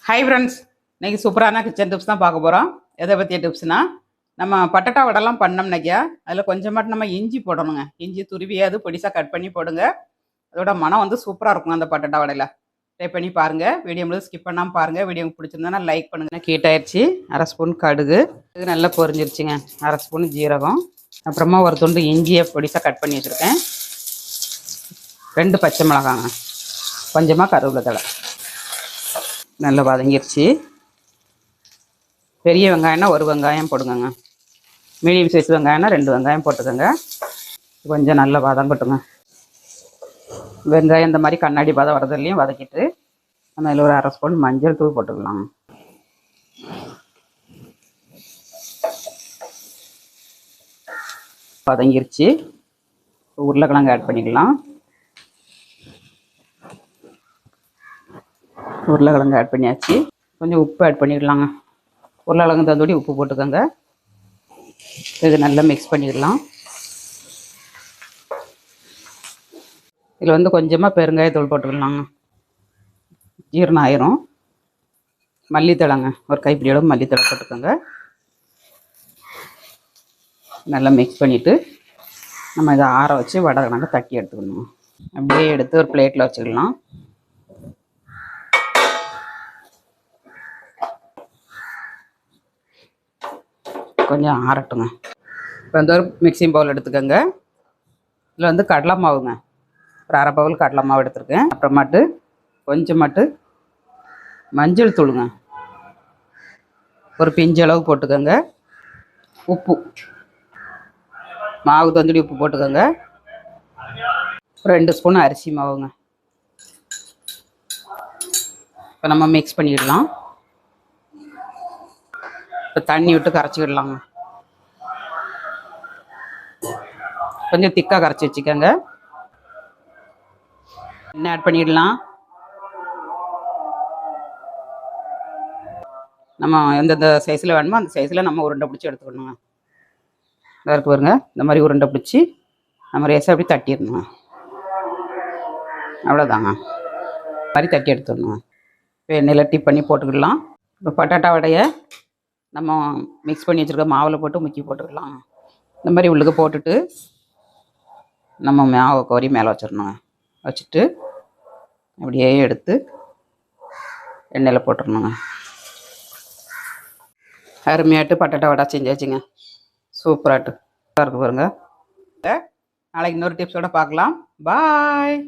Hi friends, இன்றைக்கி சூப்பரான kitchen tips தான் பார்க்க போகிறோம். எதை பற்றிய டிப்ஸ்னால், நம்ம பட்டட்டா வடைலாம் பண்ணோம்னாக்கியா அதில் கொஞ்சமாட்டு நம்ம இஞ்சி போடணுங்க. இஞ்சி துருவியாவது பொடிசாக கட் பண்ணி போடுங்க. அதோட மனம் வந்து சூப்பராக இருக்குங்க அந்த பட்டட்டா வடையில். ட்ரை பண்ணி பாருங்கள். வீடியோ முழுது ஸ்கிப் பண்ணாமல் பாருங்கள். வீடியோ பிடிச்சிருந்தா லைக் பண்ணுங்கள். ஹீட் ஆயிடுச்சு. அரை ஸ்பூன் கடுகு நல்லா பொரிஞ்சிருச்சுங்க. அரை ஸ்பூன் ஜீரகம், அப்புறமா ஒரு துண்டு இஞ்சியை பொடிசாக கட் பண்ணி வச்சுருக்கேன். 2 பச்சை மிளகாங்க, கொஞ்சமாக கருவேப்பிலை தழை. நல்லா வதங்கிருச்சு. பெரிய வெங்காயம்னா 1 வெங்காயம் போடுங்க. மீடியம் சைஸ் வெங்காயம்னா 2 வெங்காயம் போட்டுக்கோங்க. கொஞ்சம் நல்லா வதங்கட்டுங்க. வெங்காயம் இந்த மாதிரி கண்ணாடி பதம் வரதுலையும் வதக்கிட்டு நம்ம இதில் ஒரு அரை ஸ்பூன் மஞ்சள் தூள் போட்டுக்கலாம். வதங்கிருச்சு. உருளைக்கிழங்கு ஆட் பண்ணிக்கலாம். உருளைக்கிழங்கு ஆட் பண்ணியாச்சு. கொஞ்சம் உப்பு ஆட் பண்ணிடலாங்க. உருளைக்கிழங்கு தந்தோடி உப்பு போட்டுக்கோங்க. இது நல்லா மிக்ஸ் பண்ணிடலாம். இதில் வந்து கொஞ்சமாக பெருங்காயத்தூள் போட்டுக்கலாங்க. ஜீரணம் ஆயிரும். மல்லித்தழைங்க, ஒரு கைப்பிடியோட மல்லித்தழை போட்டுக்கோங்க. நல்லா மிக்ஸ் பண்ணிவிட்டு நம்ம இதை ஆற வச்சு வடை கணக்கு தட்டி எடுத்துக்கணும். அப்படியே எடுத்து ஒரு பிளேட்டில் வச்சுக்கலாம். கொஞ்சம் ஆறட்டுங்க. இப்போ வந்து ஒரு மிக்சிங் பவுல் எடுத்துக்கோங்க. இதில் வந்து கடலை மாவுங்க, ஒரு அரை பவுல் கடலை மாவு எடுத்துருக்கேன். அப்புறமாட்டு கொஞ்சமாட்டு மஞ்சள் தூளுங்க, ஒரு பிஞ்சு அளவு போட்டுக்கோங்க. உப்பு, மாவு தந்துடி உப்பு போட்டுக்கோங்க. 2 ஸ்பூன் அரிசி மாவுங்க. இப்போ நம்ம மிக்ஸ் பண்ணிடலாம். இப்போ தண்ணி விட்டு கரைச்சிக்கிடலாங்க. கொஞ்சம் திக்காக கரைச்சி வச்சுக்கோங்க. என்ன ஆட் பண்ணிடலாம். நம்ம எந்தெந்த சைஸில் வேணுமோ அந்த சைஸில் நம்ம உருண்டை பிடிச்சி எடுத்துக்கணுங்க. இருக்கு பாருங்க, இந்த மாதிரி உருண்டை பிடிச்சி நம்ம ரேஸை அப்படி தட்டிடணுங்க. அவ்வளோதாங்க. மாதிரி தட்டி எடுத்துடணுங்க. இப்போ எண்ணெயில் டிப் பண்ணி போட்டுக்கிடலாம். இப்போ பட்டாட்டா வடையை நம்ம மிக்ஸ் பண்ணி வச்சுருக்க மாவில் போட்டு முக்கி போட்டுக்கலாம். இந்த மாதிரி உள்ளுக்கு போட்டுட்டு நம்ம மாவை கோரி மேலே வச்சிடணுங்க. வச்சுட்டு அப்படியே எடுத்து எண்ணெயில் போட்டுடணுங்க. அருமையாட்டு பட்டாட்டா வடை செஞ்சாச்சுங்க. சூப்பராட்டு இருக்கு பாருங்க. நாளைக்கு இன்னொரு டிப்ஸோடு பார்க்கலாம். பாய்.